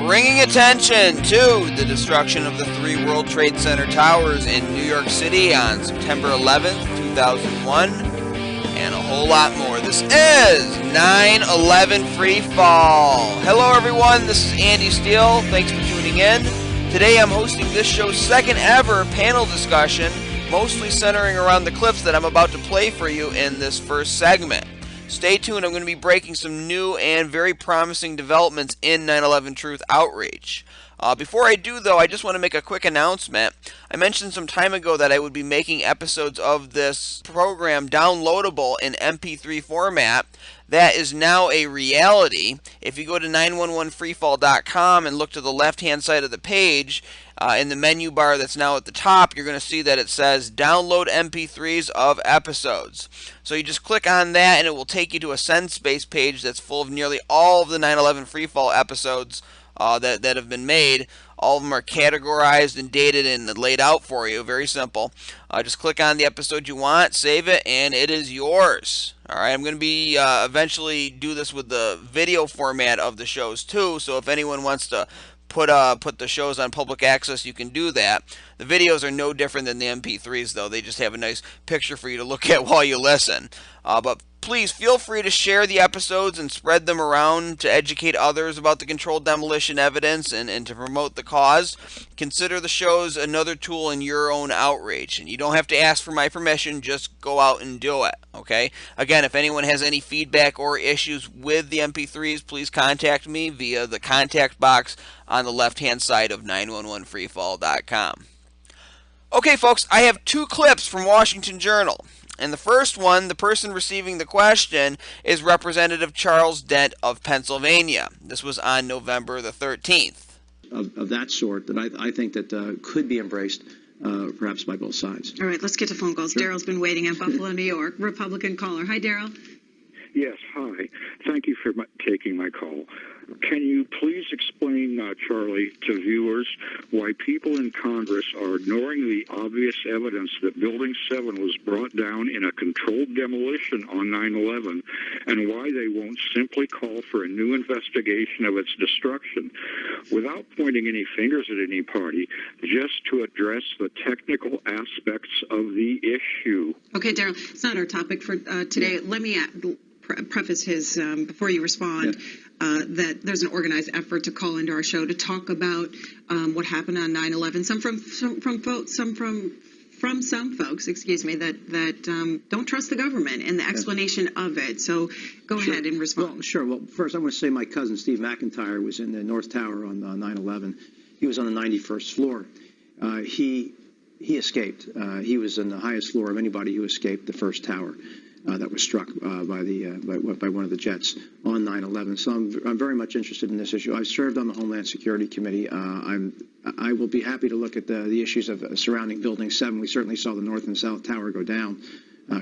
bringing attention to the destruction of the 3 World Trade Center towers in New York City on September 11th, 2001, and a whole lot more. This is 9/11 Free Fall. Hello everyone, this is Andy Steele. Thanks for tuning in. Today I'm hosting this show's second ever panel discussion, mostly centering around the clips that I'm about to play for you in this first segment. Stay tuned, I'm going to be breaking some new and very promising developments in 9/11 Truth Outreach. Before I do, though, I just want to make a quick announcement. I mentioned some time ago that I would be making episodes of this program downloadable in MP3 format. That is now a reality. If you go to 911freefall.com and look to the left-hand side of the page, in the menu bar that's now at the top, you're going to see that it says Download MP3s of Episodes. So you just click on that and it will take you to a SendSpace page that's full of nearly all of the 9/11 Freefall episodes that have been made. All of them are categorized and dated and laid out for you. Very simple. Just click on the episode you want, save it, and it is yours. Alright, I'm going to be eventually do this with the video format of the shows too, so if anyone wants to put the shows on public access, you can do that. The videos are no different than the MP3s, though. They just have a nice picture for you to look at while you listen. But please feel free to share the episodes and spread them around to educate others about the controlled demolition evidence and to promote the cause. Consider the shows another tool in your own outreach. And you don't have to ask for my permission, just go out and do it, okay? Again, if anyone has any feedback or issues with the MP3s, please contact me via the contact box on the left-hand side of 911freefall.com. Okay, folks, I have 2 clips from Washington Journal. And the first one, the person receiving the question, is Representative Charles Dent of Pennsylvania. This was on November the 13th. Of that sort that I think that could be embraced, perhaps by both sides. All right, let's get to phone calls. Sure. Daryl's been waiting in Buffalo, New York. Republican caller. Hi, Daryl. Yes, hi. Thank you for taking my call. Can you please explain, Charlie, to viewers why people in Congress are ignoring the obvious evidence that Building 7 was brought down in a controlled demolition on 9/11, and why they won't simply call for a new investigation of its destruction without pointing any fingers at any party, just to address the technical aspects of the issue? Okay, Daryl, it's not our topic for today. Let me preface his, before you respond, that there's an organized effort to call into our show to talk about what happened on 9/11. Some from some folks, excuse me, that don't trust the government and the explanation of it. So go ahead and respond. Well, sure. Well, first I want to say my cousin Steve McIntyre was in the North Tower on 9/11. He was on the 91st floor. He escaped. He was on the highest floor of anybody who escaped the first tower that was struck by one of the jets on 9/11. So I'm very much interested in this issue. I served on the Homeland Security Committee. I will be happy to look at the issues of surrounding Building 7. We certainly saw the North and South Tower go down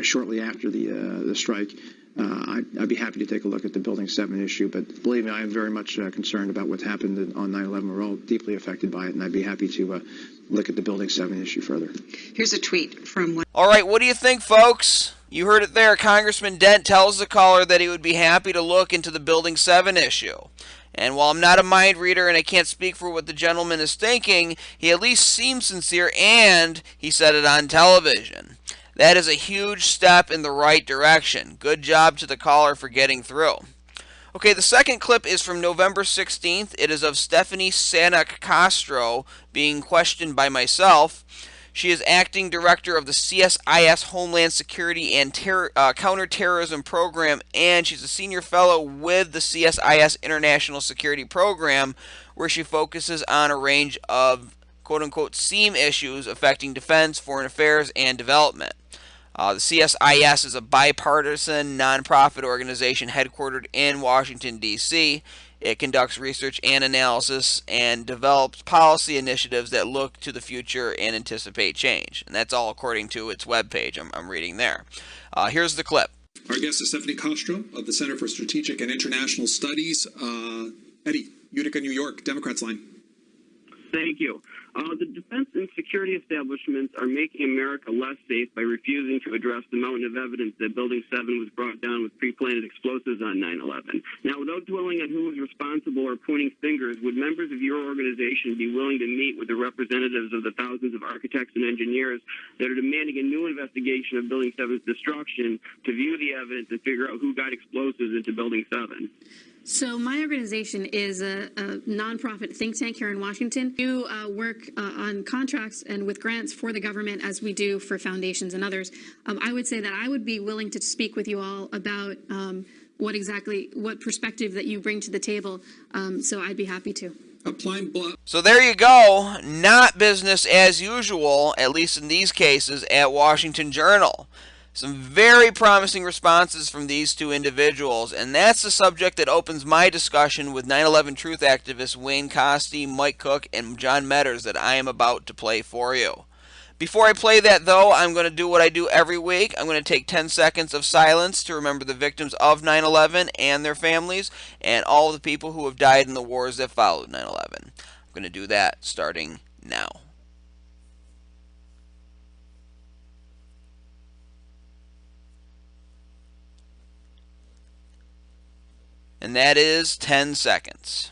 shortly after the strike. I'd be happy to take a look at the Building 7 issue, but believe me, I am very much concerned about what happened on 9/11. We're all deeply affected by it, and I'd be happy to look at the Building 7 issue further. Here's a tweet from... All right, what do you think, folks? You heard it there. Congressman Dent tells the caller that he would be happy to look into the Building 7 issue. And while I'm not a mind reader and I can't speak for what the gentleman is thinking, he at least seems sincere, and he said it on television. That is a huge step in the right direction. Good job to the caller for getting through. Okay, the second clip is from November 16th. It is of Stephanie Sanok Kostro being questioned by myself. She is acting director of the CSIS Homeland Security and Counterterrorism Program, and she's a senior fellow with the CSIS International Security Program, where she focuses on a range of quote-unquote SEAM issues affecting defense, foreign affairs, and development. The CSIS is a bipartisan nonprofit organization headquartered in Washington, D.C. It conducts research and analysis and develops policy initiatives that look to the future and anticipate change. And that's all according to its webpage. I'm reading there. Here's the clip. Our guest is Stephanie Kostro of the Center for Strategic and International Studies. Eddie, Utica, New York, Democrats line. Thank you. The defense and security establishments are making America less safe by refusing to address the mountain of evidence that Building 7 was brought down with pre-planted explosives on 9/11. Now, without dwelling on who was responsible or pointing fingers, would members of administration be willing to meet with the representatives of the thousands of architects and engineers that are demanding a new investigation of Building 7's destruction to view the evidence and figure out who got explosives into Building 7? So my organization is a nonprofit think tank here in Washington. We work on contracts and with grants for the government as we do for foundations and others. I would say that I would be willing to speak with you all about what perspective that you bring to the table. So I'd be happy to. So there you go. Not business as usual, at least in these cases, at Washington Journal. Some very promising responses from these two individuals, and that's the subject that opens my discussion with 9/11 Truth activists Wayne Coste, Mike Cook, and John Meaders that I am about to play for you. Before I play that, though, I'm going to do what I do every week. I'm going to take 10 seconds of silence to remember the victims of 9/11 and their families, and all the people who have died in the wars that followed 9/11. I'm going to do that starting now. And that is 10 seconds.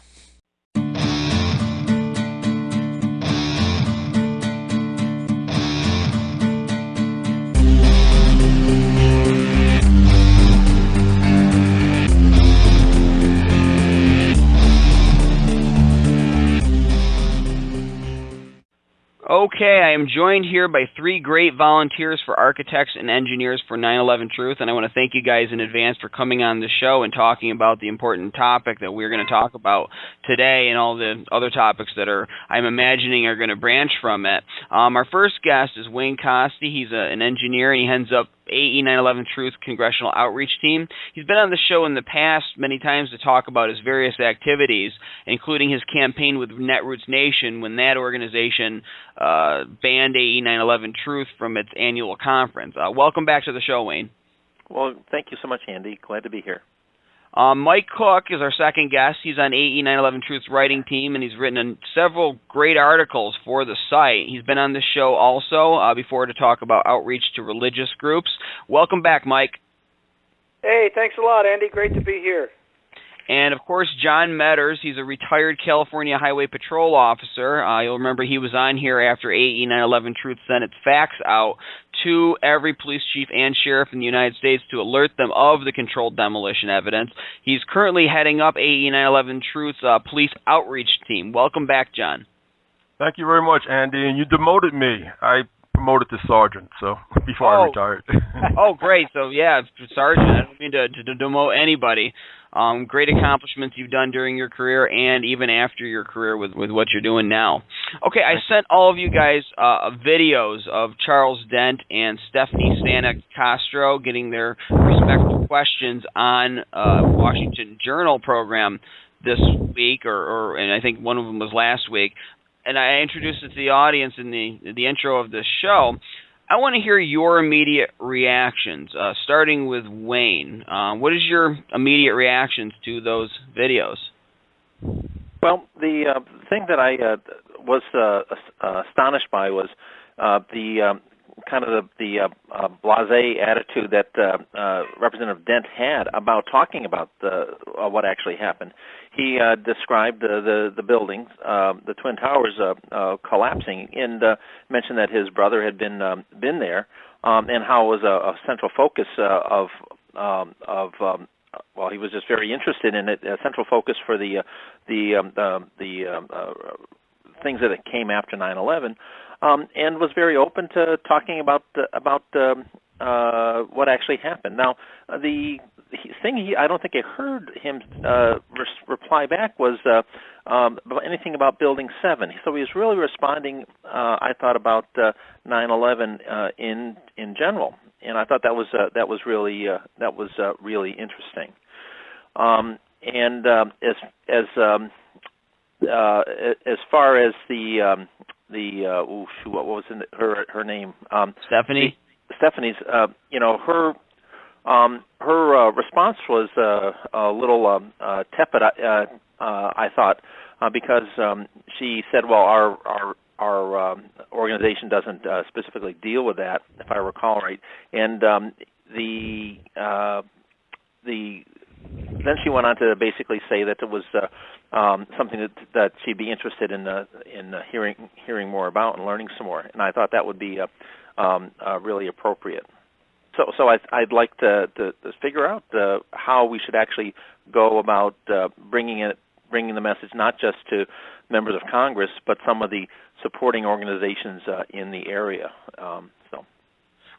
Okay, I am joined here by three great volunteers for architects and engineers for 9/11 Truth, and I want to thank you guys in advance for coming on the show and talking about the important topic that we're going to talk about today and all the other topics that I'm imagining are going to branch from it. Our first guest is Wayne Coste. He's an engineer, and he heads up AE 9/11 Truth Congressional Outreach Team. He's been on the show in the past many times to talk about his various activities, including his campaign with Netroots Nation when that organization banned AE 9/11 Truth from its annual conference. Welcome back to the show, Wayne. Well, thank you so much, Andy. Glad to be here. Mike Cook is our second guest. He's on AE 9/11 Truth's writing team, and he's written several great articles for the site. He's been on the show also before to talk about outreach to religious groups. Welcome back, Mike. Hey, thanks a lot, Andy. Great to be here. And, of course, John Meaders. He's a retired California Highway Patrol officer. You'll remember he was on here after AE 9/11 Truth sent its fax out to every police chief and sheriff in the United States to alert them of the controlled demolition evidence. He's currently heading up AE 9/11 Truth's police outreach team. Welcome back, John. Thank you very much, Andy. And you demoted me. I promoted to sergeant, so before I retired. Oh, great. So, yeah, sergeant. I don't mean to demote anybody. Great accomplishments you've done during your career and even after your career with what you're doing now. Okay, I sent all of you guys videos of Charles Dent and Stephanie Sanok Kostro getting their respective questions on Washington Journal program this week, and I think one of them was last week. And I introduced it to the audience in the intro of this show. I want to hear your immediate reactions, starting with Wayne. What is your immediate reactions to those videos? Well, the thing that I was astonished by was the kind of the blasé attitude that Representative Dent had about talking about what actually happened. He described the buildings, the Twin Towers collapsing, and mentioned that his brother had been there, and how it was a central focus of well, he was just very interested in it, a central focus for the things that came after 9/11. And was very open to talking about what actually happened. Now, the thing I don't think I heard him reply back was anything about Building 7. So he was really responding, I thought, about 9/11 in general, and I thought that was really interesting. And as far as what was her name? Stephanie. Stephanie's, her response was a little tepid, I thought, because she said, "Well, our organization doesn't specifically deal with that, if I recall right," and the then she went on to basically say that it was something that she'd be interested in hearing more about and learning some more. And I thought that would be really appropriate. So I'd like to figure out how we should actually go about bringing the message not just to members of Congress, but some of the supporting organizations in the area.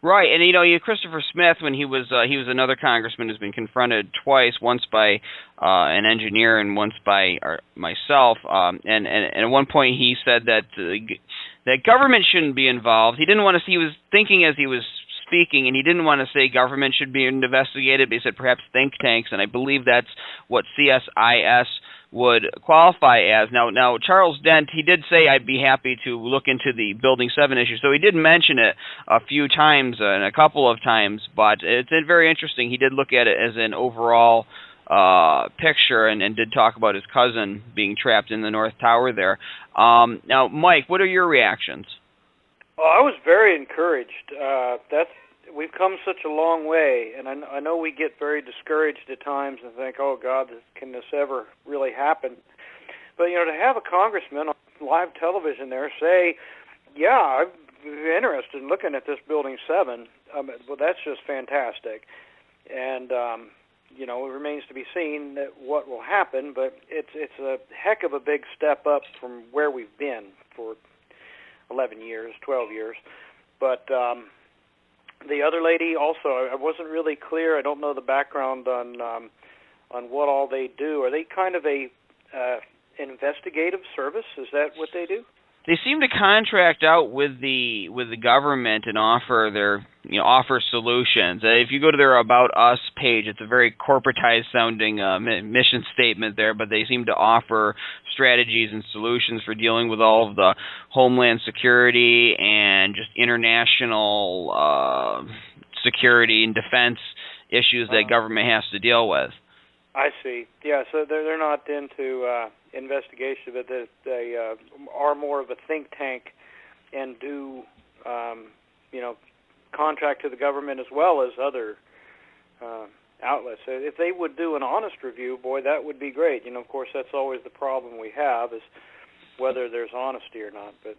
Right, and Christopher Smith, when he was another congressman who's been confronted twice, once by an engineer and once by myself, and at one point he said that government shouldn't be involved. He didn't want to. He was thinking as he was speaking, and he didn't want to say government should be investigated, but he said perhaps think tanks, and I believe that's what CSIS would qualify as. Now, Charles Dent, he did say I'd be happy to look into the Building 7 issue, so he did mention it a few times and a couple of times, but it's very interesting. He did look at it as an overall picture and did talk about his cousin being trapped in the North Tower there. Now, Mike, what are your reactions? Well, I was very encouraged. We've come such a long way, and I know we get very discouraged at times and think, oh, God, can this ever really happen? But, to have a congressman on live television there say, yeah, I'm interested in looking at this Building 7, well, that's just fantastic. And, it remains to be seen what will happen, but it's a heck of a big step up from where we've been for 11 years, 12 years. But the other lady also, I wasn't really clear. I don't know the background on what all they do. Are they kind of a investigative service? Is that what they do? They seem to contract out with the government and offer offer solutions. If you go to their About Us page, it's a very corporatized sounding mission statement there, but they seem to offer strategies and solutions for dealing with all of the homeland security and just international security and defense issues that government has to deal with. I see. Yeah, so they're not into investigation, but they are more of a think tank and do, contract to the government as well as other outlets. So if they would do an honest review, boy, that would be great. Of course, that's always the problem we have is whether there's honesty or not. But,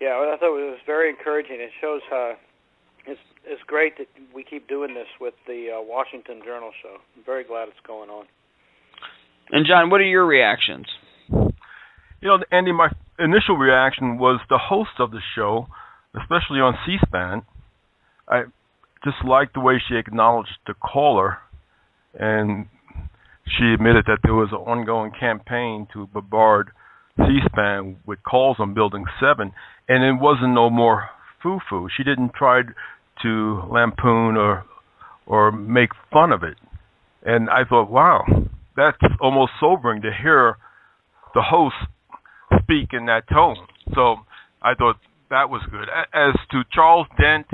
yeah, I thought it was very encouraging. It shows how it's great that we keep doing this with the Washington Journal show. I'm very glad it's going on. And, John, what are your reactions? Andy, my initial reaction was the host of the show, especially on C-SPAN. I just liked the way she acknowledged the caller, and she admitted that there was an ongoing campaign to bombard C-SPAN with calls on Building 7, and it wasn't no more foo-foo. She didn't try to lampoon or make fun of it. And I thought, wow, that's almost sobering to hear the host speak in that tone. So I thought that was good. As to Charles Dent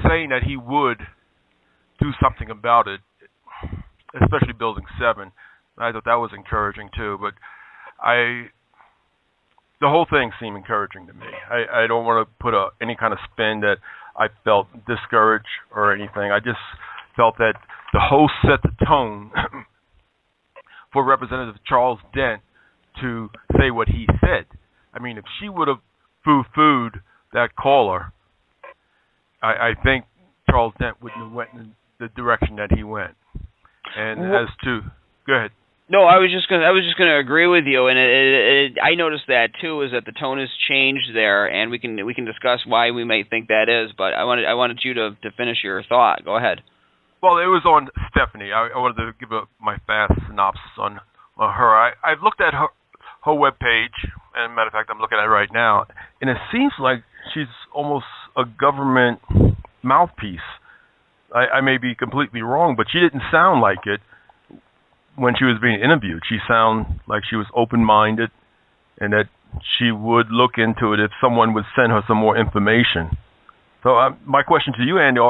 saying that he would do something about it, especially Building 7, I thought that was encouraging too. But the whole thing seemed encouraging to me. I don't want to put any kind of spin that I felt discouraged or anything. I just felt that the host set the tone for Representative Charles Dent to say what he said. I mean, if she would have foo-fooed that caller, I think Charles Dent wouldn't have went in the direction that he went. And as to, go ahead. No, I was just gonna agree with you, and I noticed that too. Is that the tone has changed there, and we can discuss why we might think that is. But I wanted you to finish your thought. Go ahead. Well, it was on Stephanie. I wanted to give my fast synopsis on her. I've looked at her webpage, and matter of fact, I'm looking at it right now, and it seems like she's almost a government mouthpiece. I may be completely wrong, but she didn't sound like it when she was being interviewed. She sounded like she was open-minded and that she would look into it if someone would send her some more information. So my question to you, Andy,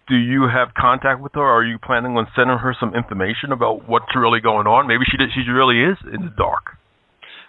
do you have contact with her? Or are you planning on sending her some information about what's really going on? Maybe she really is in the dark.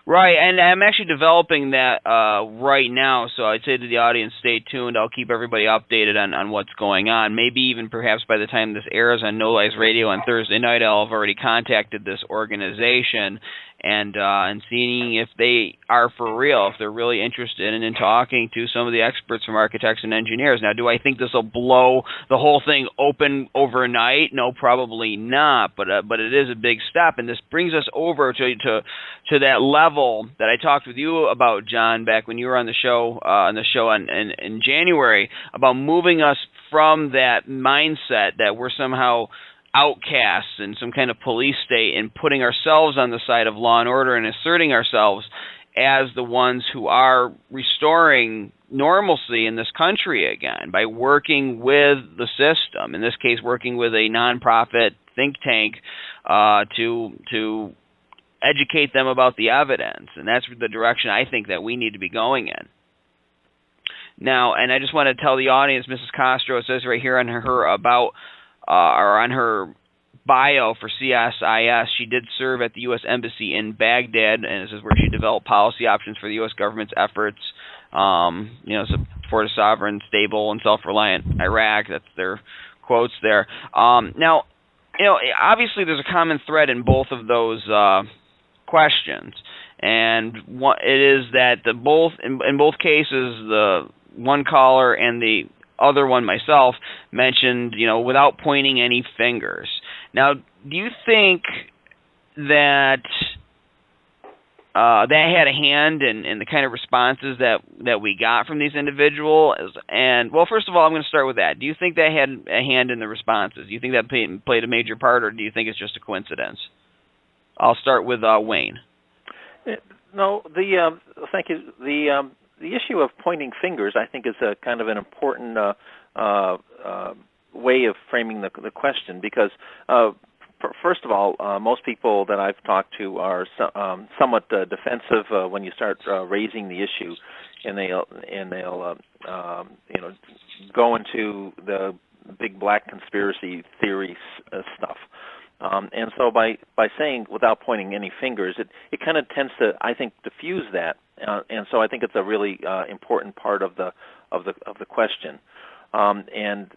Right, and I'm actually developing that right now, so I'd say to the audience, stay tuned. I'll keep everybody updated on what's going on. Maybe even perhaps by the time this airs on No Lies Radio on Thursday night, I'll have already contacted this organization and seeing if they are for real, if they're really interested in talking to some of the experts from architects and engineers. Now, do I think this will blow the whole thing open overnight? No, probably not, but it is a big step, and this brings us over to that level that I talked with you about, John, back when you were on the show in January, about moving us from that mindset that we're somehow outcasts in some kind of police state and putting ourselves on the side of law and order and asserting ourselves as the ones who are restoring normalcy in this country again by working with the system, in this case working with a nonprofit think tank to educate them about the evidence. And that's the direction I think that we need to be going in. Now, and I just want to tell the audience, Mrs. Kostro, it says right here on her about or on her bio for CSIS, she did serve at the U.S. Embassy in Baghdad, and this is where she developed policy options for the U.S. government's efforts, support a sovereign, stable, and self-reliant Iraq. That's their quotes there. Now, obviously there's a common thread in both of those questions, and it is that in both cases, the one caller and the other one, myself, mentioned, without pointing any fingers. Now, do you think that that had a hand in the kind of responses that we got from these individuals? And, well, first of all, I'm going to start with that. Do you think that had a hand in the responses? Do you think that played a major part, or do you think it's just a coincidence? I'll start with Wayne. No, thank you. The issue of pointing fingers, I think, is a kind of an important way of framing the question, because first of all, most people that I've talked to are somewhat defensive when you start raising the issue, and they'll go into the big black conspiracy theory stuff. And so by saying without pointing any fingers, it kind of tends to, I think, diffuse that, and so I think it's a really important part of the question. And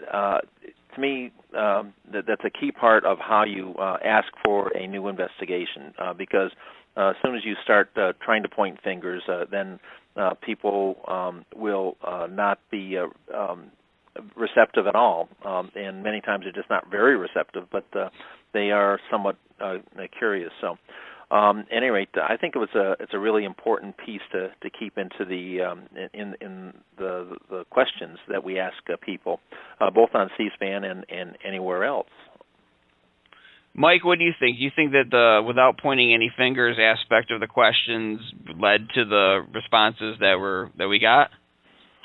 to me, that's a key part of how you ask for a new investigation, because as soon as you start trying to point fingers, then people will not be receptive at all, and many times they're just not very receptive, but they are somewhat curious. So, at any rate, I think it's a really important piece to keep into in the questions that we ask people, both on C-SPAN and anywhere else. Mike, what do you think? Do you think that the without pointing any fingers aspect of the questions led to the responses that we got?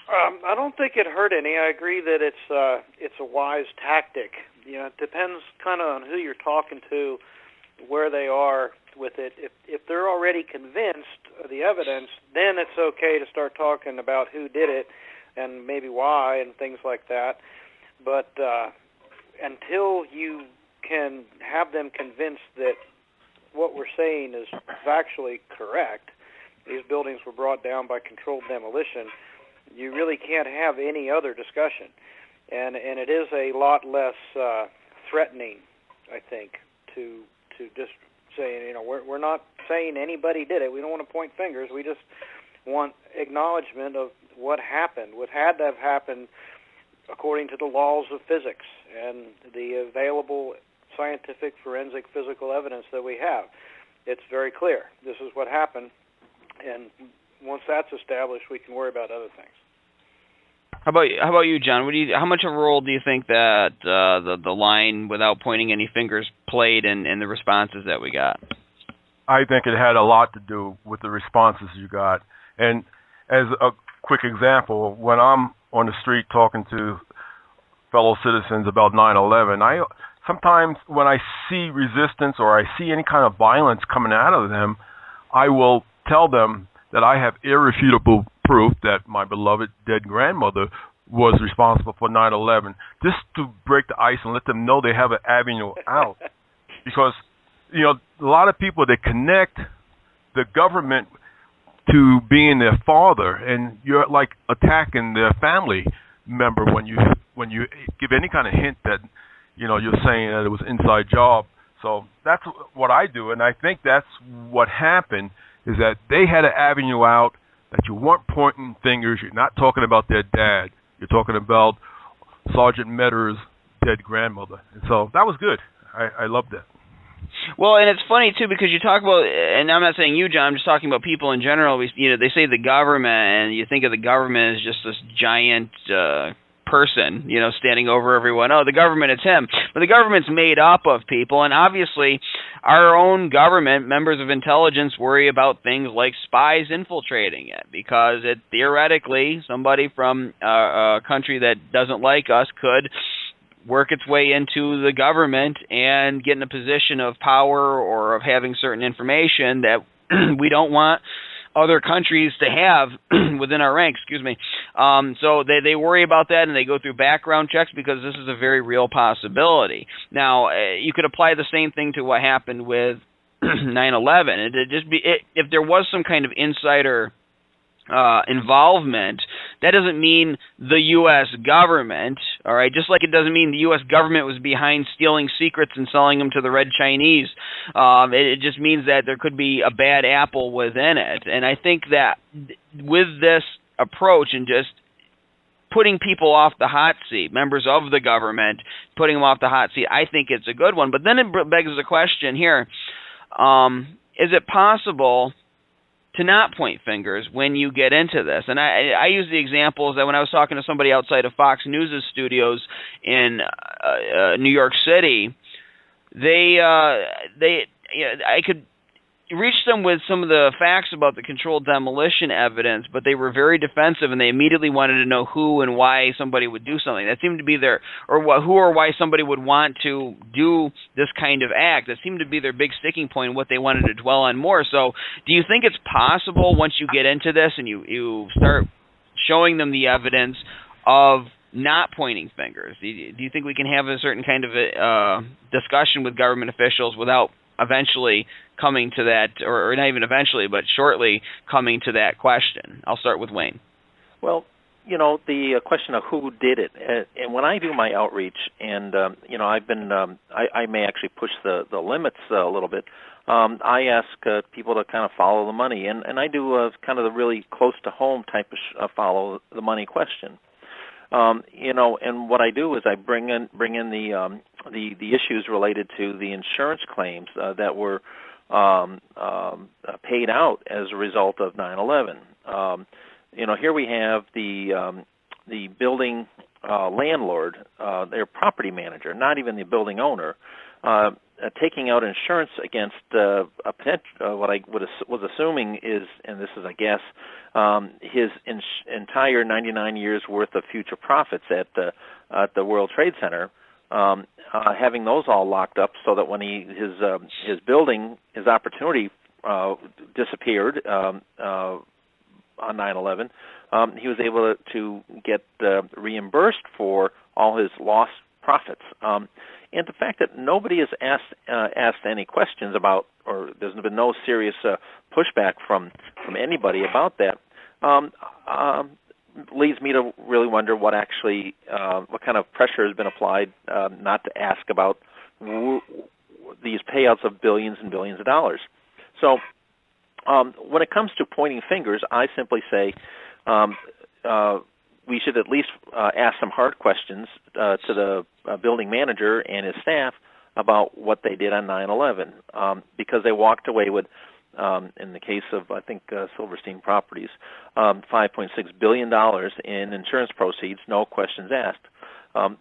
I don't think it hurt any. I agree that it's a wise tactic. It depends kind of on who you're talking to, where they are with it. If they're already convinced of the evidence, then it's okay to start talking about who did it and maybe why and things like that. But until you can have them convinced that what we're saying is factually correct, these buildings were brought down by controlled demolition, you really can't have any other discussion. And it is a lot less threatening, I think, to just say, we're not saying anybody did it. We don't want to point fingers. We just want acknowledgement of what happened, what had to have happened according to the laws of physics and the available scientific, forensic, physical evidence that we have. It's very clear. This is what happened, and once that's established, we can worry about other things. How about you, John? How much of a role do you think that the line without pointing any fingers played in the responses that we got? I think it had a lot to do with the responses you got. And as a quick example, when I'm on the street talking to fellow citizens about 9/11, sometimes when I see resistance or I see any kind of violence coming out of them, I will tell them that I have irrefutable proof that my beloved dead grandmother was responsible for 9/11, just to break the ice and let them know they have an avenue out. Because, a lot of people, they connect the government to being their father, and you're like attacking their family member when you give any kind of hint that you're saying that it was an inside job. So that's what I do, and I think that's what happened, is that they had an avenue out, that you weren't pointing fingers. You're not talking about their dad. You're talking about Sergeant Meaders' dead grandmother. And so that was good. I loved that. Well, and it's funny, too, because you talk about, and I'm not saying you, John, I'm just talking about people in general. They say the government, and you think of the government as just this giant person, standing over everyone. Oh, the government, it's him. But the government's made up of people, and obviously our own government, members of intelligence, worry about things like spies infiltrating it, because theoretically somebody from a country that doesn't like us could work its way into the government and get in a position of power or of having certain information that we don't want other countries to have within our ranks, so they worry about that, and they go through background checks because this is a very real possibility. Now, you could apply the same thing to what happened with 9/11. If there was some kind of insider involvement, that doesn't mean the U.S. government, all right, just like it doesn't mean the U.S. government was behind stealing secrets and selling them to the Red Chinese. It just means that there could be a bad apple within it. And I think that with this approach and just putting people off the hot seat, members of the government, putting them off the hot seat, I think it's a good one. But then it begs the question here, is it possible to not point fingers when you get into this? And I use the examples that when I was talking to somebody outside of Fox News' studios in New York City, I could reach them with some of the facts about the controlled demolition evidence, but they were very defensive, and they immediately wanted to know who and why somebody would do something. That seemed to be who or why somebody would want to do this kind of act. That seemed to be their big sticking point and what they wanted to dwell on more. So do you think it's possible, once you get into this and you start showing them the evidence of not pointing fingers, do you think we can have a certain kind of discussion with government officials without eventually coming to that, or not even eventually, but shortly coming to that question? I'll start with Wayne. Well, the question of who did it, and when I do my outreach, and I've been, I may actually push the limits a little bit. I ask people to kind of follow the money, and I do kind of the really close to home type of follow the money question. And what I do is I bring in the issues related to the insurance claims that were paid out as a result of 9/11. Here we have the building landlord, their property manager, not even the building owner, taking out insurance against a potential, what I was assuming is, and this is a guess, his entire 99 years worth of future profits at the World Trade Center, having those all locked up so that when his building, his opportunity disappeared on 9/11, he was able to get reimbursed for all his lost profits. And the fact that nobody has asked any questions about, or there's been no serious pushback from anybody about that, leads me to really wonder what kind of pressure has been applied not to ask about these payouts of billions and billions of dollars. So when it comes to pointing fingers, I simply say we should at least ask some hard questions to the building manager and his staff about what they did on 9/11, because they walked away with, in the case of, I think, Silverstein Properties, $5.6 billion in insurance proceeds, no questions asked.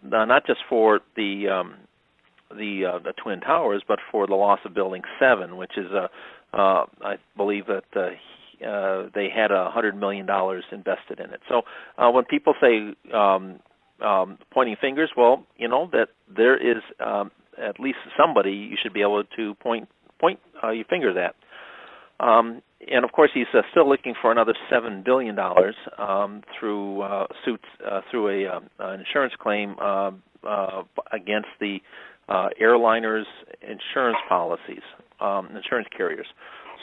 Not just for the Twin Towers, but for the loss of Building 7, which is, I believe that they had $100 million invested in it. So when people say pointing fingers, well, that there is at least somebody you should be able to point your fingers at. And of course, he's still looking for another $7 billion through suits through an insurance claim against the airliners' insurance policies, insurance carriers.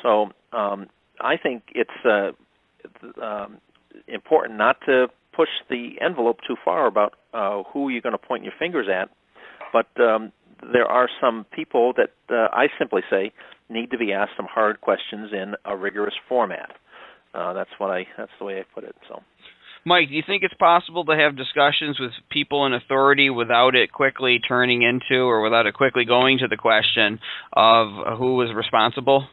So I think it's important not to push the envelope too far about who you're going to point your fingers at, but there are some people that I simply say need to be asked some hard questions in a rigorous format. That's the way I put it. So, Mike, do you think it's possible to have discussions with people in authority without it quickly turning into, or without it quickly going to the question of who was responsible?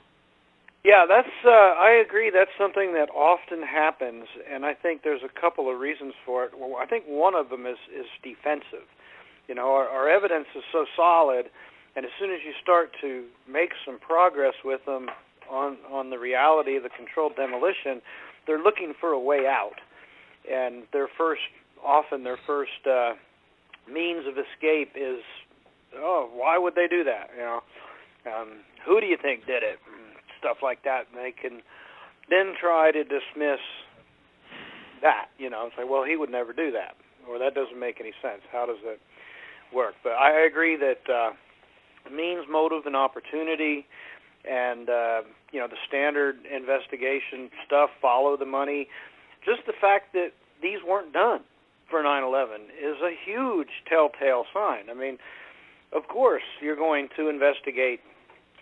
Yeah, I agree. That's something that often happens, and I think there's a couple of reasons for it. Well, I think one of them is defensive. You know, our evidence is so solid, and as soon as you start to make some progress with them on the reality of the controlled demolition, they're looking for a way out. And their first means of escape is, oh, why would they do that? You know, who do you think did it? Stuff like that. And they can then try to dismiss that, you know, and say, well, he would never do that, or that doesn't make any sense. How does that work? But I agree that means, motive, and opportunity, and you know, the standard investigation stuff, follow the money. Just the fact that these weren't done for 9/11 is a huge telltale sign. I mean, of course, you're going to investigate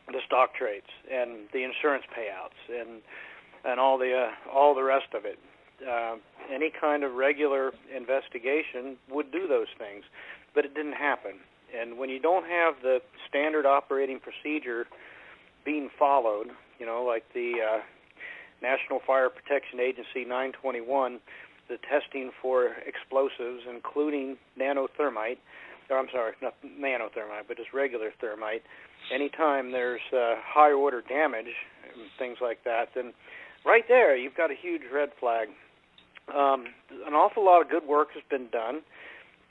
the stock trades and the insurance payouts and all the rest of it. Any kind of regular investigation would do those things, but it didn't happen. And when you don't have the standard operating procedure being followed, you know, like the National Fire Protection Agency 921, the testing for explosives, including nanothermite, or I'm sorry, not nanothermite, but just regular thermite, anytime there's high order damage and things like that, then right there you've got a huge red flag. An awful lot of good work has been done.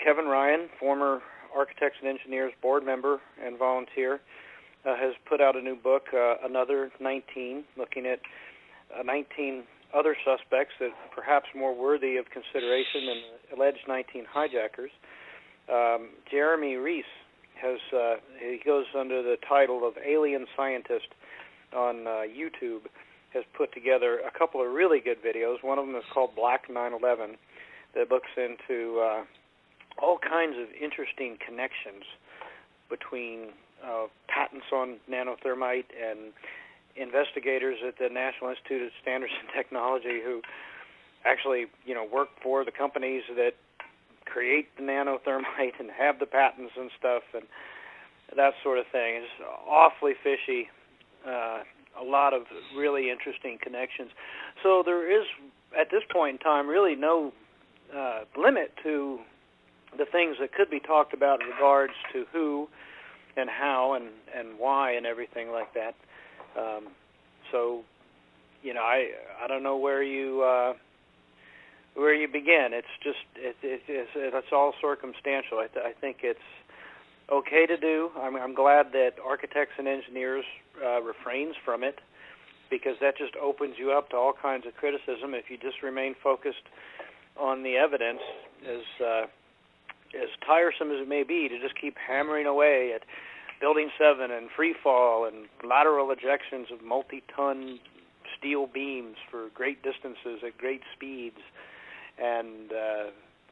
Kevin Ryan, former Architects and Engineers board member and volunteer, has put out a new book, Another 19, looking at 19 other suspects that are perhaps more worthy of consideration than the alleged 19 hijackers. Jeremy Reese he goes under the title of Alien Scientist on YouTube, has put together a couple of really good videos. One of them is called Black 9/11, that looks into all kinds of interesting connections between patents on nanothermite and investigators at the National Institute of Standards and Technology who actually, you know, work for the companies that create the nanothermite and have the patents and stuff and that sort of thing. It's awfully fishy. A lot of really interesting connections. So there is, at this point in time, really no limit to the things that could be talked about in regards to who and how and why and everything like that. So, you know, I don't know where you begin. It's just it's all circumstantial. I think it's okay to do. I'm glad that Architects and Engineers refrains from it, because that just opens you up to all kinds of criticism if you just remain focused on the evidence, as tiresome as it may be to just keep hammering away at Building 7 and free fall and lateral ejections of multi-ton steel beams for great distances at great speeds, and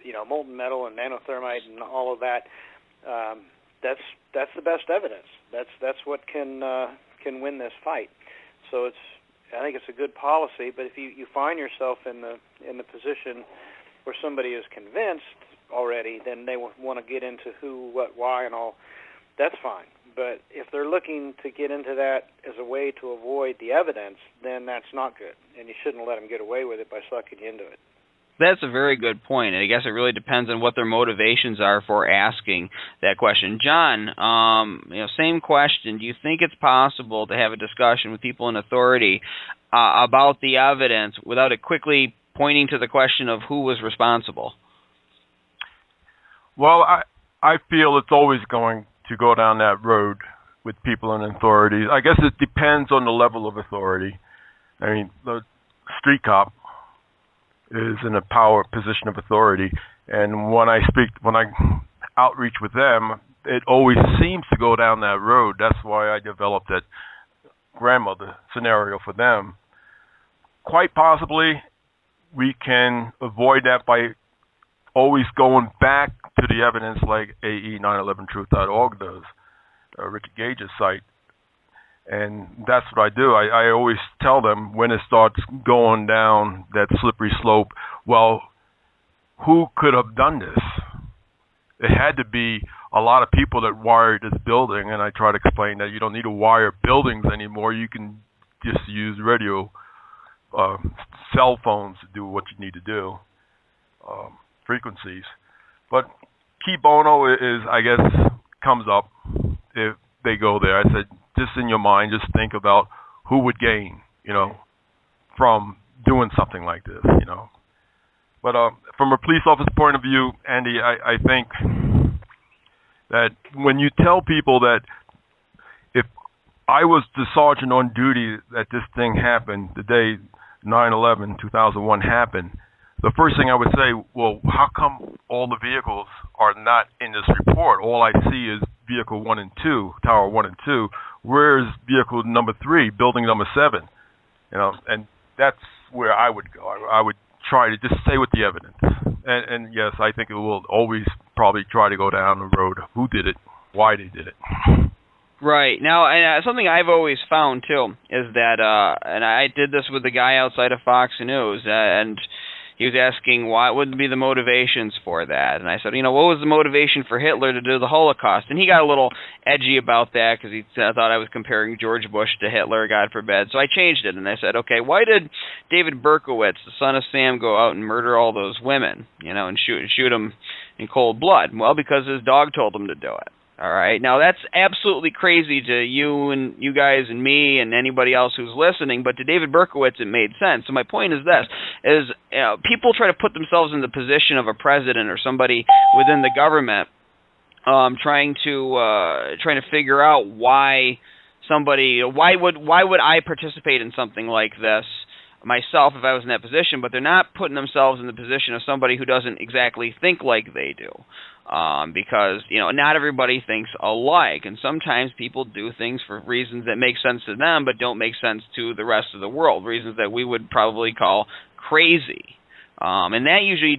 you know, molten metal and nanothermite and all of that. That's the best evidence. That's what can win this fight. So I think it's a good policy. But if you find yourself in the position where somebody is convinced already, then they want to get into who, what, why, and all. That's fine. But if they're looking to get into that as a way to avoid the evidence, then that's not good, and you shouldn't let them get away with it by sucking you into it. That's a very good point, and I guess it really depends on what their motivations are for asking that question. John, you know, same question. Do you think it's possible to have a discussion with people in authority about the evidence without it quickly pointing to the question of who was responsible? Well, I feel it's always going to go down that road with people in authority. I guess it depends on the level of authority. I mean, the street cop is in a position of authority, and when I outreach with them, it always seems to go down that road. That's why I developed that grandmother scenario for them. Quite possibly, we can avoid that by always going back to the evidence like AE911truth.org does, Richard Gage's site. And that's what I do. I always tell them when it starts going down that slippery slope, well, who could have done this? It had to be a lot of people that wired this building, and I try to explain that you don't need to wire buildings anymore. You can just use radio, cell phones to do what you need to do, frequencies. But key bono is, I guess, comes up if they go there. I said, just in your mind, just think about who would gain, from doing something like this, But from a police officer point of view, Andy, I think that when you tell people that if I was the sergeant on duty that this thing happened, the day 9/11/2001 happened, the first thing I would say, well, how come all the vehicles are not in this report? All I see is vehicle 1 and 2, tower 1 and 2. Where's vehicle number 3, building number 7? And that's where I would go. I would try to just stay with the evidence. And yes, I think it will always probably try to go down the road of who did it, why they did it. Right. Now, and something I've always found, too, is that, and I did this with the guy outside of Fox News, and he was asking what would be the motivations for that. And I said, what was the motivation for Hitler to do the Holocaust? And he got a little edgy about that because he thought I was comparing George Bush to Hitler, God forbid. So I changed it, and I said, okay, why did David Berkowitz, the son of Sam, go out and murder all those women, and shoot them in cold blood? Well, because his dog told him to do it. All right. Now, that's absolutely crazy to you guys and me and anybody else who's listening, but to David Berkowitz, it made sense. So my point is this, people try to put themselves in the position of a president or somebody within the government trying to figure out why would I participate in something like this myself if I was in that position, but they're not putting themselves in the position of somebody who doesn't exactly think like they do. Because, not everybody thinks alike, and sometimes people do things for reasons that make sense to them but don't make sense to the rest of the world, reasons that we would probably call crazy. And that usually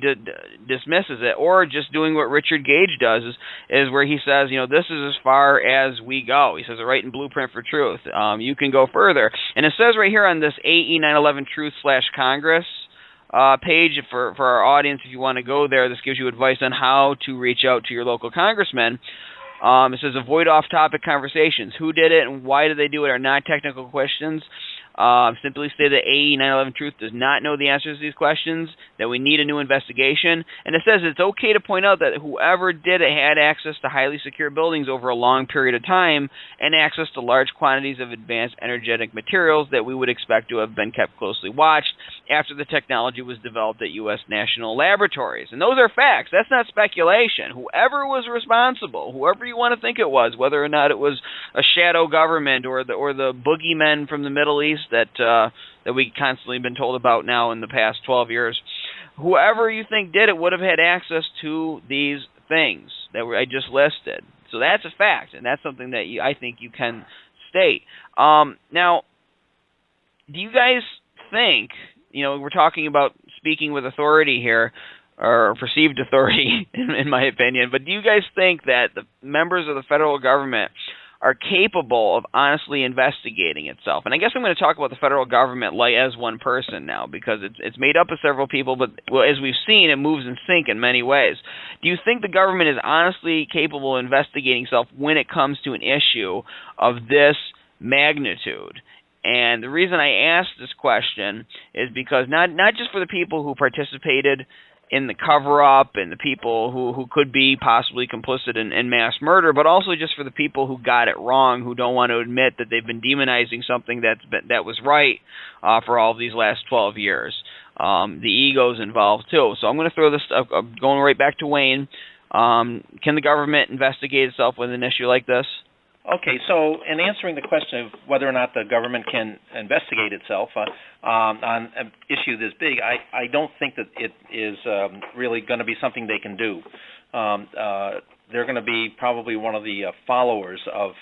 dismisses it, or just doing what Richard Gage does is where he says, this is as far as we go. He says it right in Blueprint for Truth. You can go further. And it says right here on this AE911Truth/Congress page for our audience, if you want to go there, this gives you advice on how to reach out to your local congressman. It says avoid off-topic conversations. Who did it and why did they do it are not technical questions. Simply say that AE911Truth does not know the answers to these questions, that we need a new investigation. And it says it's okay to point out that whoever did it had access to highly secure buildings over a long period of time and access to large quantities of advanced energetic materials that we would expect to have been kept closely watched after the technology was developed at U.S. national laboratories. And those are facts. That's not speculation. Whoever was responsible, whoever you want to think it was, whether or not it was a shadow government or the boogeymen from the Middle East that we constantly been told about now in the past 12 years. Whoever you think did it would have had access to these things that I just listed. So that's a fact, and that's something that I think you can state. Now, do you guys think, we're talking about speaking with authority here, or perceived authority, in my opinion, but do you guys think that the members of the federal government are capable of honestly investigating itself? And I guess I'm going to talk about the federal government as one person now, because it's made up of several people, but as we've seen, it moves in sync in many ways. Do you think the government is honestly capable of investigating itself when it comes to an issue of this magnitude? And the reason I ask this question is because not just for the people who participated in the cover-up and the people who could be possibly complicit in mass murder, but also just for the people who got it wrong, who don't want to admit that they've been demonizing something that was right for all of these last 12 years. The ego's involved too. So I'm going to throw this going right back to Wayne. Can the government investigate itself with an issue like this? Okay, so in answering the question of whether or not the government can investigate itself on an issue this big, I don't think that it is really going to be something they can do. They're going to be probably one of the followers of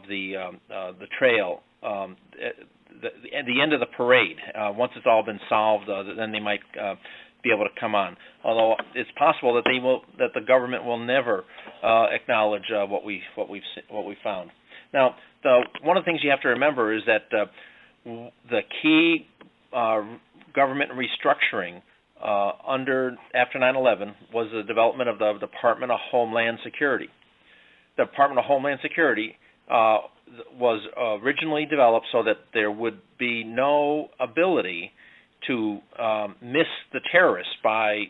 the trail the end of the parade. Once it's all been solved, then they might be able to come on. Although it's possible that the government will never acknowledge what we found. Now, one of the things you have to remember is that the key government restructuring after 9/11 was the development of the Department of Homeland Security. The Department of Homeland Security was originally developed so that there would be no ability to miss the terrorists by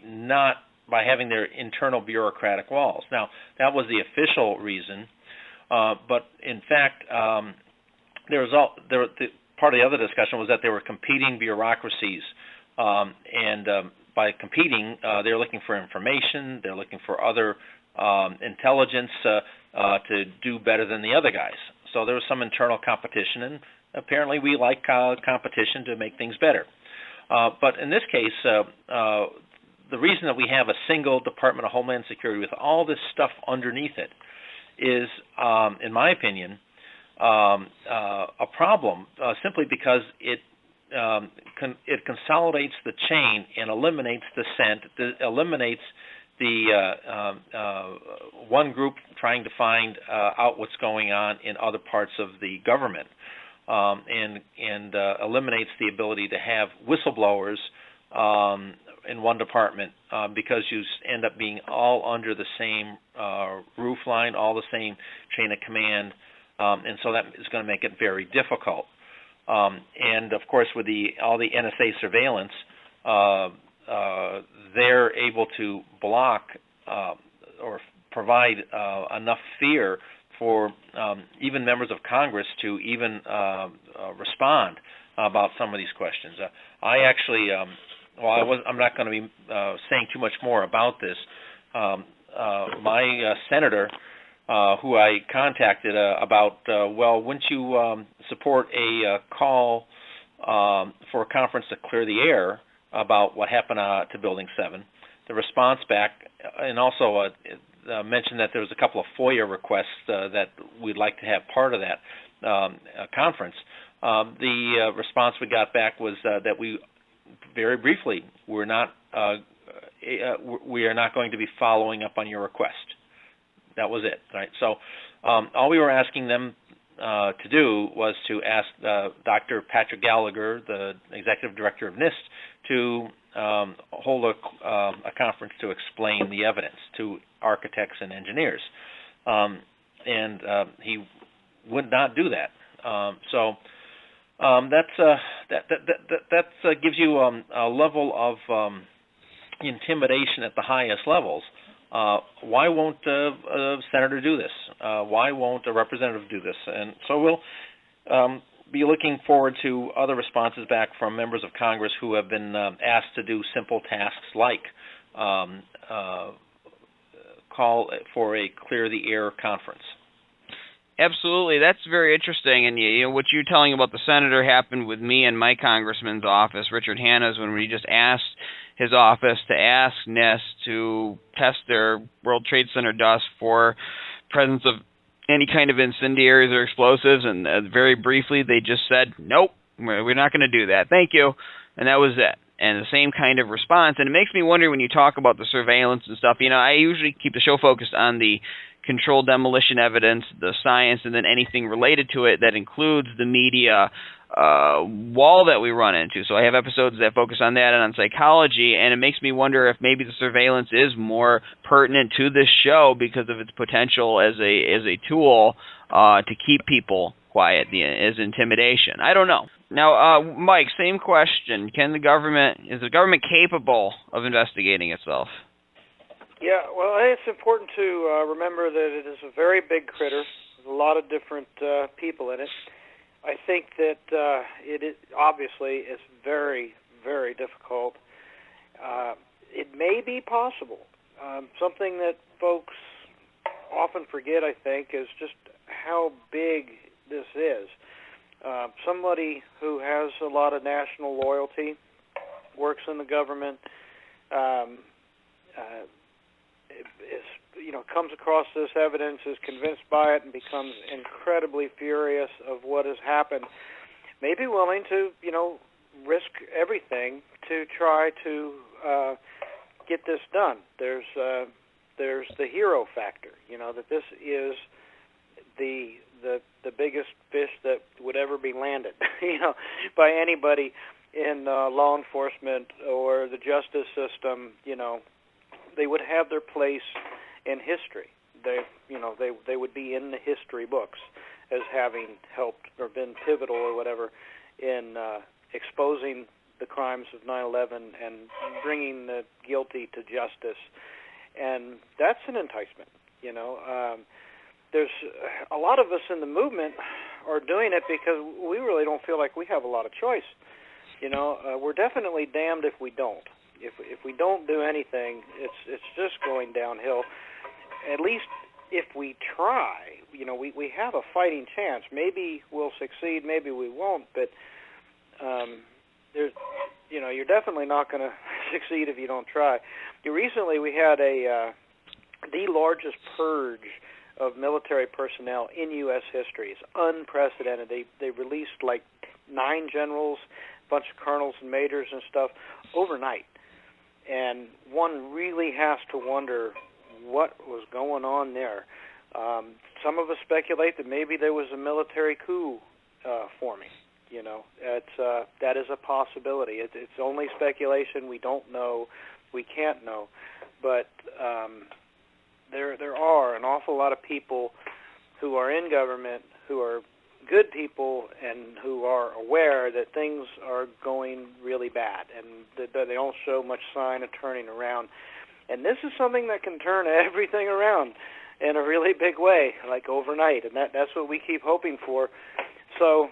having their internal bureaucratic walls. Now, that was the official reason, but in fact, part of the other discussion was that there were competing bureaucracies, and by competing, they're looking for information, they're looking for other intelligence to do better than the other guys. So there was some internal competition, and apparently we like competition to make things better. But in this case, the reason that we have a single Department of Homeland Security with all this stuff underneath it is, in my opinion, a problem, simply because it consolidates the chain and eliminates dissent, eliminates the one group trying to find out what's going on in other parts of the government, and eliminates the ability to have whistleblowers in one department, because you end up being all under the same roof line, all the same chain of command, and so that is going to make it very difficult. And of course, with all the NSA surveillance, they're able to block or provide enough fear for even members of Congress to even respond about some of these questions. I actually, I'm not going to be saying too much more about this. My senator, who I contacted about, wouldn't you support a call for a conference to clear the air about what happened to Building 7? The response back, and also mentioned that there was a couple of FOIA requests that we'd like to have part of that conference. The response we got back was that we, very briefly, we are not going to be following up on your request. That was it, right? So all we were asking them to do was to ask Dr. Patrick Gallagher, the executive director of NIST, to hold a conference to explain the evidence to architects and engineers, and he would not do that. So that gives you a level of intimidation at the highest levels. Why won't a senator do this? Why won't a representative do this? And so we'll be looking forward to other responses back from members of Congress who have been asked to do simple tasks like call for a Clear the Air conference. Absolutely, that's very interesting. And you know, what you're telling about the senator happened with me and my congressman's office, Richard Hanna's, when we just asked his office to ask NIST to test their World Trade Center dust for presence of any kind of incendiaries or explosives, and very briefly they just said, nope, we're not going to do that, thank you, and that was it. And the same kind of response, and it makes me wonder when you talk about the surveillance and stuff, you know, I usually keep the show focused on the controlled demolition evidence, the science, and then anything related to it that includes the media wall that we run into. So I have episodes that focus on that and on psychology, and it makes me wonder if maybe the surveillance is more pertinent to this show because of its potential as a tool to keep people quiet, as intimidation. I don't know. Now, Mike, same question. Is the government capable of investigating itself? Yeah, well, I think it's important to remember that it is a very big critter. There's a lot of different people in it. I think that it is, obviously, it's very, very difficult. It may be possible. Something that folks often forget, I think, is just how big this is. Somebody who has a lot of national loyalty, works in the government, comes across this evidence, is convinced by it, and becomes incredibly furious of what has happened, may be willing to, risk everything to try to get this done. There's the hero factor, that this is the biggest fish that would ever be landed, by anybody in law enforcement or the justice system. They would have their place in history. They would be in the history books as having helped or been pivotal or whatever in exposing the crimes of 9/11 and bringing the guilty to justice. And that's an enticement, There's a lot of us in the movement are doing it because we really don't feel like we have a lot of choice. We're definitely damned if we don't. If we don't do anything, it's just going downhill. At least if we try, we have a fighting chance. Maybe we'll succeed, maybe we won't, but you're definitely not going to succeed if you don't try. Recently we had the largest purge of military personnel in U.S. history. It's unprecedented. They released like 9 generals, a bunch of colonels and majors and stuff overnight. And one really has to wonder what was going on there. Some of us speculate that maybe there was a military coup forming. That is a possibility. It's only speculation. We don't know. We can't know. But there are an awful lot of people who are in government who are good people and who are aware that things are going really bad and that they don't show much sign of turning around. And this is something that can turn everything around in a really big way, like overnight, and that's what we keep hoping for. So,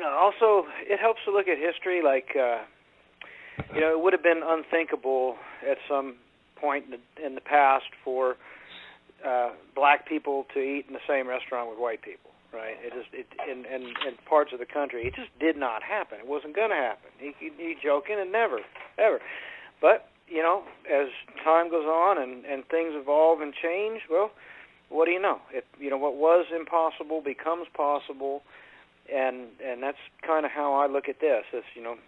also it helps to look at history like, it would have been unthinkable at some point in the past for black people to eat in the same restaurant with white people. Right, in parts of the country, it just did not happen. It wasn't going to happen. He joking and never, ever. But as time goes on and things evolve and change, well, what do you know? What was impossible becomes possible, and that's kind of how I look at this. It's,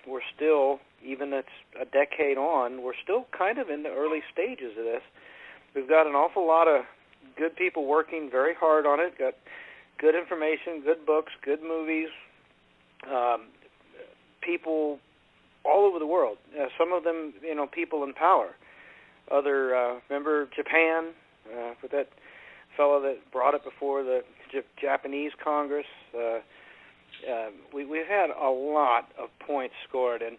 we're still, even it's a decade on, we're still kind of in the early stages of this. We've got an awful lot of good people working very hard on it. Got good information, good books, good movies, people all over the world. Some of them, people in power. Remember Japan, with that fellow that brought it before the Japanese Congress. We've had a lot of points scored, and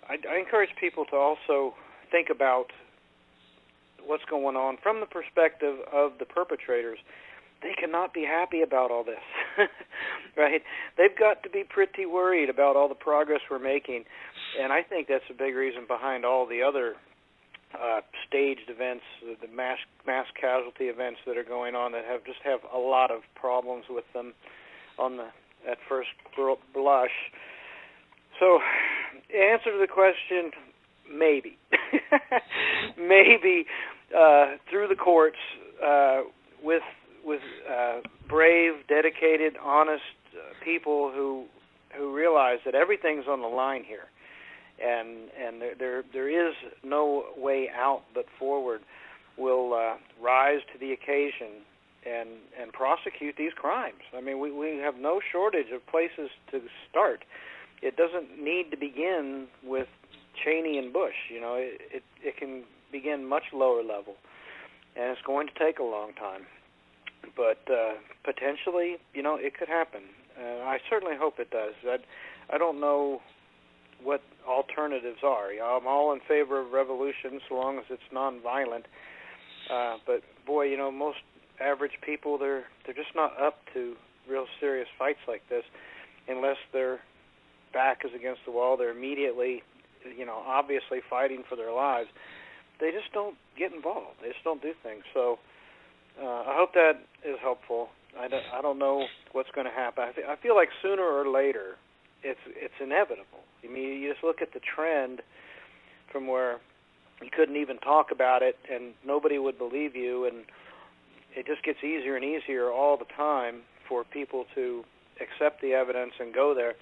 I encourage people to also think about what's going on from the perspective of the perpetrators. They cannot be happy about all this, right? They've got to be pretty worried about all the progress we're making, and I think that's a big reason behind all the other staged events, the mass casualty events that are going on that have a lot of problems with them at first blush. So, answer to the question, maybe. Maybe through the courts with brave, dedicated, honest people who realize that everything's on the line here, and there is no way out but forward, will rise to the occasion and prosecute these crimes. I mean, we have no shortage of places to start. It doesn't need to begin with Cheney and Bush. It can begin much lower level, and it's going to take a long time. But potentially, it could happen. I certainly hope it does. I don't know what alternatives are. I'm all in favor of revolution so long as it's nonviolent. But boy, most average people, they're just not up to real serious fights like this unless their back is against the wall. They're immediately, obviously fighting for their lives. They just don't get involved. They just don't do things. So I hope that is helpful. I don't know what's going to happen. I feel like sooner or later it's inevitable. I mean, you just look at the trend from where you couldn't even talk about it and nobody would believe you, and it just gets easier and easier all the time for people to accept the evidence and go there.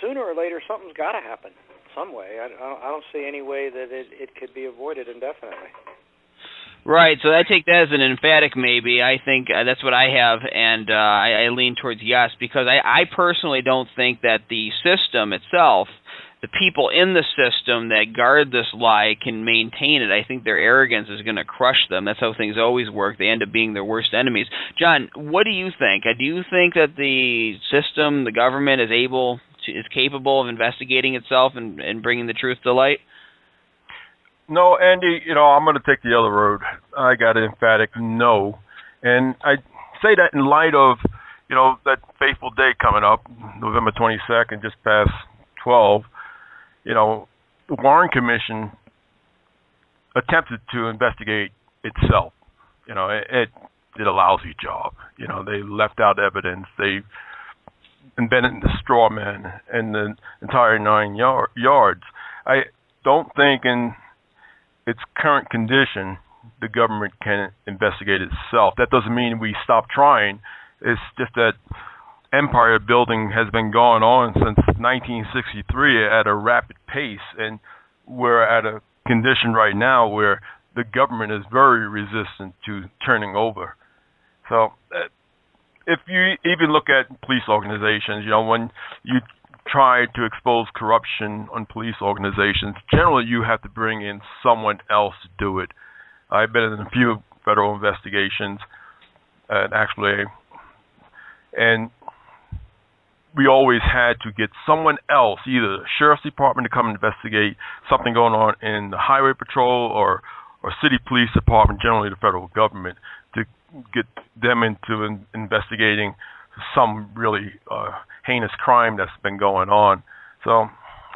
Sooner or later, something's got to happen some way. I don't see any way that it could be avoided indefinitely. Right, so I take that as an emphatic maybe. I think that's what I have, and I lean towards yes, because I personally don't think that the system itself, the people in the system that guard this lie, can maintain it. I think their arrogance is going to crush them. That's how things always work. They end up being their worst enemies. John, what do you think? Do you think that the system, the government, is capable of investigating itself and bringing the truth to light? No, Andy, I'm going to take the other road. I got an emphatic no. And I say that in light of, that fateful day coming up, November 22nd, just past 12. The Warren Commission attempted to investigate itself. It did a lousy job. They left out evidence. They invented the straw man and the entire 9 yards. I don't think in its current condition the government can investigate itself. That doesn't mean we stop trying. It's just that empire building has been going on since 1963 at a rapid pace, and we're at a condition right now where the government is very resistant to turning over. So if you even look at police organizations, when you try to expose corruption on police organizations, generally you have to bring in someone else to do it. I've been in a few federal investigations, and we always had to get someone else, either the sheriff's department, to come and investigate something going on in the highway patrol or city police department, generally the federal government, to get them into investigating some really heinous crime that's been going on. So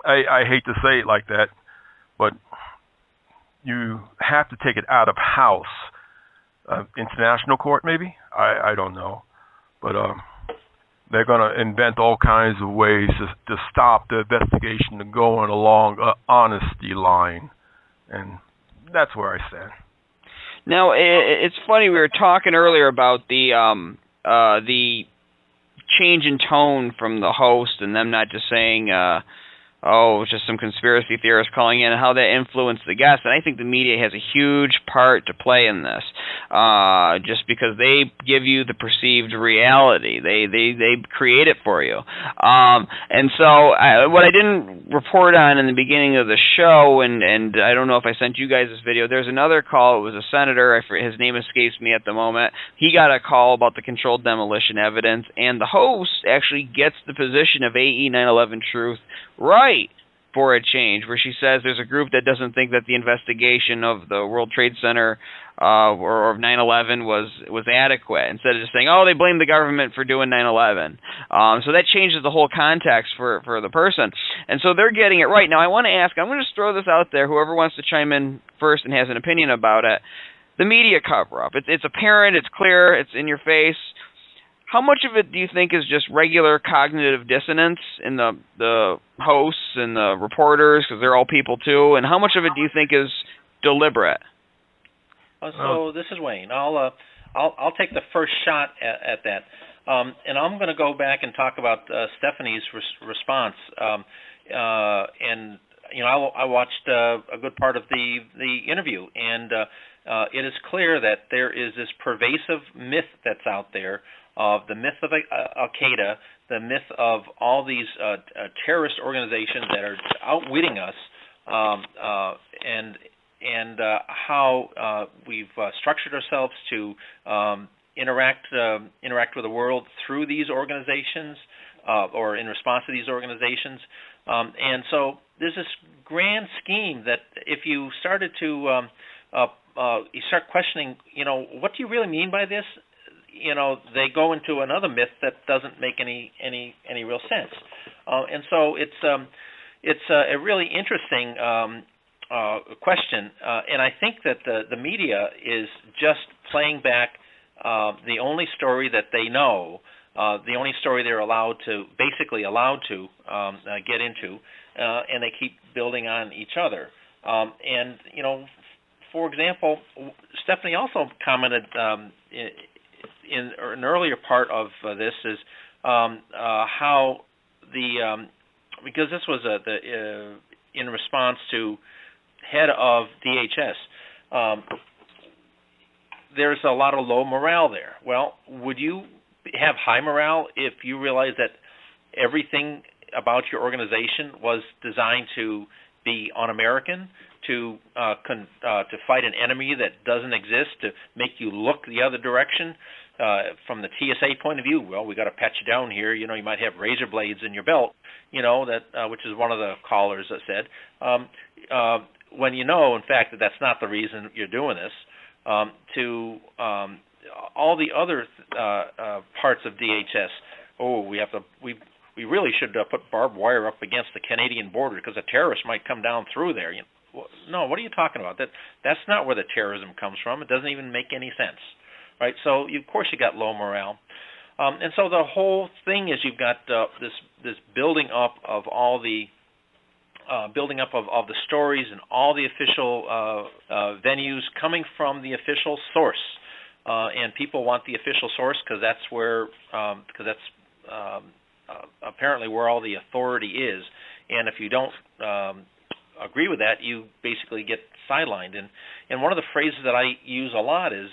I hate to say it like that, but you have to take it out of house. International court, maybe? I don't know. But they're going to invent all kinds of ways to stop the investigation from going along an honesty line. And that's where I stand. Now, it's funny, we were talking earlier about the change in tone from the host and them not just saying, it's just some conspiracy theorists calling in, and how that influenced the guests. And I think the media has a huge part to play in this, just because they give you the perceived reality. They create it for you. And so what I didn't report on in the beginning of the show, and I don't know if I sent you guys this video, there's another call. It was a senator. His name escapes me at the moment. He got a call about the controlled demolition evidence, and the host actually gets the position of AE 9/11 Truth right for a change, where she says there's a group that doesn't think that the investigation of the World Trade Center or of 9/11 was adequate, instead of just saying, they blame the government for doing 9/11. So that changes the whole context for the person. And so they're getting it right. Now I want to ask, I'm going to just throw this out there, whoever wants to chime in first and has an opinion about it. The media cover-up, it's apparent, it's clear, it's in your face. How much of it do you think is just regular cognitive dissonance in the hosts and the reporters, because they're all people too, and how much of it do you think is deliberate? So this is Wayne. I'll take the first shot at that, and I'm going to go back and talk about Stephanie's response. And I watched a good part of the interview, and it is clear that there is this pervasive myth that's out there, of the myth of Al-Qaeda, the myth of all these terrorist organizations that are outwitting us, and how we've structured ourselves to interact with the world through these organizations, or in response to these organizations. And so there's this grand scheme that if you started to you start questioning, what do you really mean by this? They go into another myth that doesn't make any real sense, and so it's a really interesting question, and I think that the media is just playing back the only story that they know, the only story they're allowed to get into, and they keep building on each other. And for example, Stephanie also commented in an earlier part of this is how because this was in response to head of DHS, there's a lot of low morale there. Well, would you have high morale if you realize that everything about your organization was designed to be un-American, to fight an enemy that doesn't exist, to make you look the other direction? From the TSA point of view, well, we got to pat you down here. You might have razor blades in your belt. That which is one of the callers that said. When in fact, that that's not the reason you're doing this. To all the other parts of DHS. Oh, we really should put barbed wire up against the Canadian border because a terrorist might come down through there. No, what are you talking about? That's not where the terrorism comes from. It doesn't even make any sense, right? So of course you got low morale, and so the whole thing is you've got this building up of all the of the stories and all the official venues coming from the official source, and people want the official source because that's apparently where all the authority is. And if you don't agree with that, you basically get sidelined. And one of the phrases that I use a lot is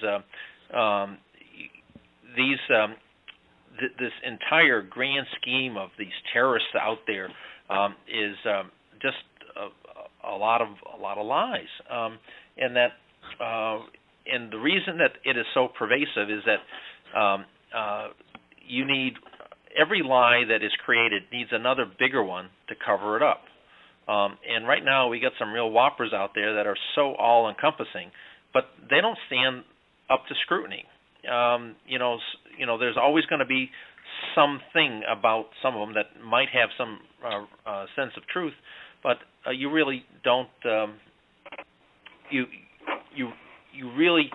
this entire grand scheme of these terrorists out there is just a lot of lies, and that and the reason that it is so pervasive is that you need every lie that is created needs another bigger one to cover it up, and right now we got some real whoppers out there that are so all-encompassing, but they don't stand up to scrutiny. There's always going to be something about some of them that might have some sense of truth, but you really don't. You really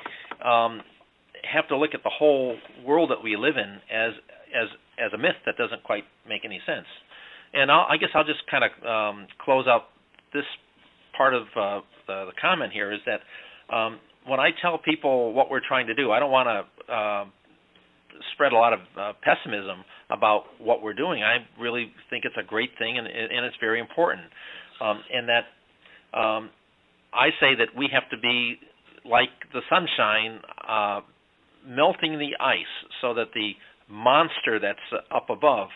have to look at the whole world that we live in as a myth that doesn't quite make any sense. And I guess I'll just kind of close out this part of the comment here is that when I tell people what we're trying to do, I don't want to spread a lot of pessimism about what we're doing. I really think it's a great thing, and it's very important. And that I say that we have to be like the sunshine, melting the ice so that the monster that's up above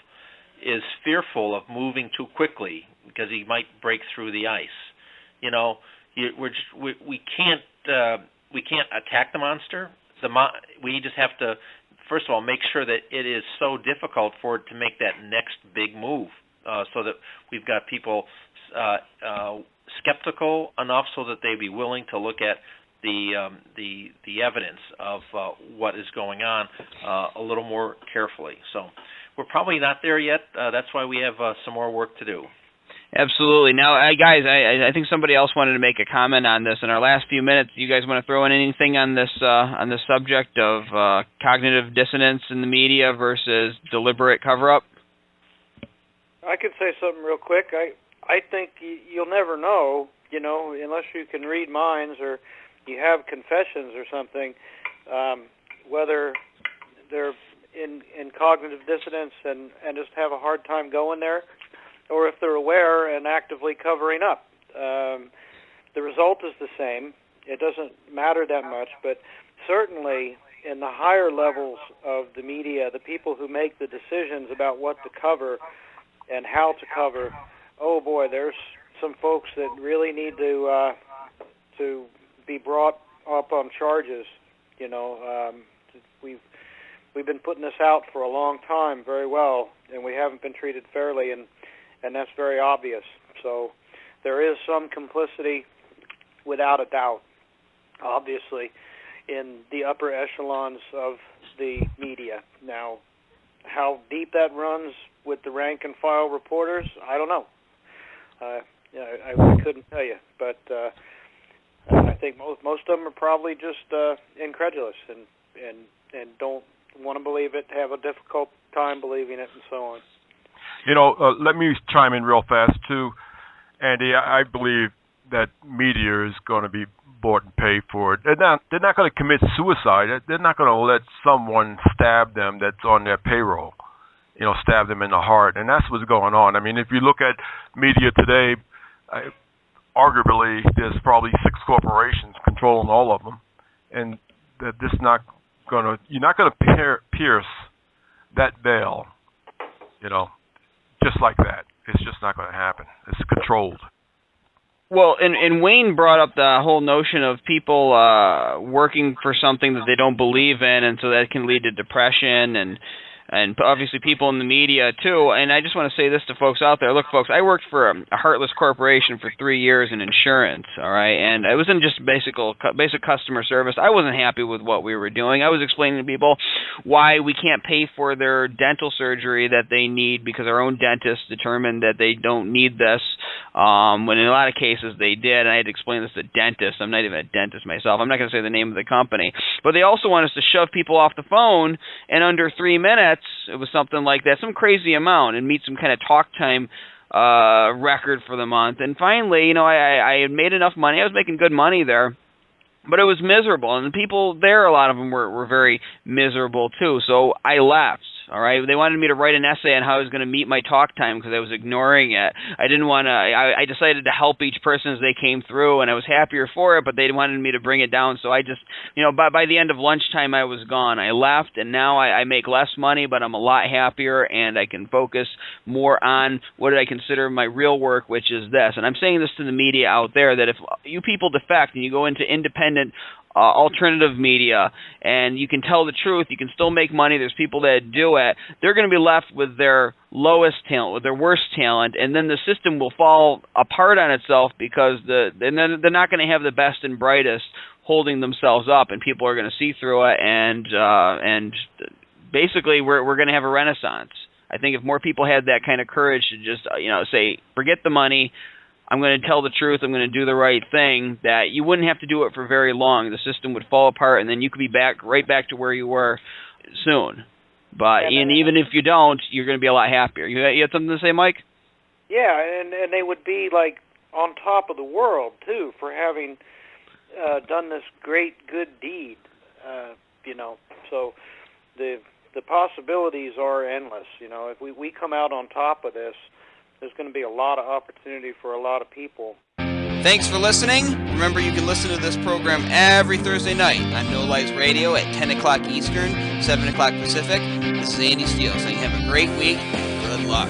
is fearful of moving too quickly because he might break through the ice. We can't attack the monster. We just have to, first of all, make sure that it is so difficult for it to make that next big move, so that we've got people skeptical enough so that they'd be willing to look at the evidence of what is going on a little more carefully. So we're probably not there yet. That's why we have some more work to do. Absolutely. Now, guys, I think somebody else wanted to make a comment on this. In our last few minutes, you guys want to throw in anything on this subject of cognitive dissonance in the media versus deliberate cover-up? I could say something real quick. I think you'll never know, unless you can read minds or you have confessions or something, whether they're in cognitive dissonance and just have a hard time going there, or if they're aware and actively covering up. The result is the same. It doesn't matter that much, but certainly in the higher levels of the media, the people who make the decisions about what to cover and how to cover, oh boy, there's some folks that really need to be brought up on charges. We've been putting this out for a long time very well, and we haven't been treated fairly, and that's very obvious. So there is some complicity, without a doubt, obviously, in the upper echelons of the media. Now, how deep that runs with the rank-and-file reporters, I don't know. I couldn't tell you, but I think most of them are probably just incredulous and don't want to believe it, have a difficult time believing it, and so on. Let me chime in real fast, too. Andy, I believe that media is going to be bought and paid for it. They're not going to commit suicide. They're not going to let someone stab them that's on their payroll, stab them in the heart. And that's what's going on. I mean, if you look at media today, arguably there's probably 6 corporations controlling all of them, and that you're not going to pierce that veil, just like that. It's just not going to happen. It's controlled. Well, and Wayne brought up the whole notion of people working for something that they don't believe in, and so that can lead to depression and obviously people in the media too. And I just want to say this to folks out there. Look, folks, I worked for a heartless corporation for 3 years in insurance, all right? And I was in just basic customer service. I wasn't happy with what we were doing. I was explaining to people why we can't pay for their dental surgery that they need because our own dentists determined that they don't need this, when in a lot of cases they did. And I had to explain this to dentists. I'm not even a dentist myself. I'm not going to say the name of the company. But they also want us to shove people off the phone, and under 3 minutes, it was something like that, some crazy amount, and meet some kind of talk time record for the month. And finally, I had made enough money. I was making good money there, but it was miserable. And the people there, a lot of them were very miserable too. So I left. All right, they wanted me to write an essay on how I was going to meet my talk time because I was ignoring it. I didn't want to. I decided to help each person as they came through, and I was happier for it. But they wanted me to bring it down, so I just, by the end of lunchtime, I was gone. I left, and now I make less money, but I'm a lot happier, and I can focus more on what I consider my real work, which is this. And I'm saying this to the media out there that if you people defect and you go into independent alternative media, and you can tell the truth, you can still make money, there's people that do it, they're going to be left with their lowest talent, with their worst talent, and then the system will fall apart on itself because then they're not going to have the best and brightest holding themselves up, and people are going to see through it, and basically we're going to have a renaissance. I think if more people had that kind of courage to just say, forget the money, I'm going to tell the truth, I'm going to do the right thing, that you wouldn't have to do it for very long. The system would fall apart, and then you could be right back to where you were soon. But even if you don't, you're going to be a lot happier. You had something to say, Mike? Yeah, and they would be like on top of the world too for having done this great good deed. So the possibilities are endless. If we come out on top of this, there's going to be a lot of opportunity for a lot of people. Thanks for listening. Remember, you can listen to this program every Thursday night on No Lies Radio at 10 o'clock Eastern, 7 o'clock Pacific. This is Andy Steele saying have a great week and good luck.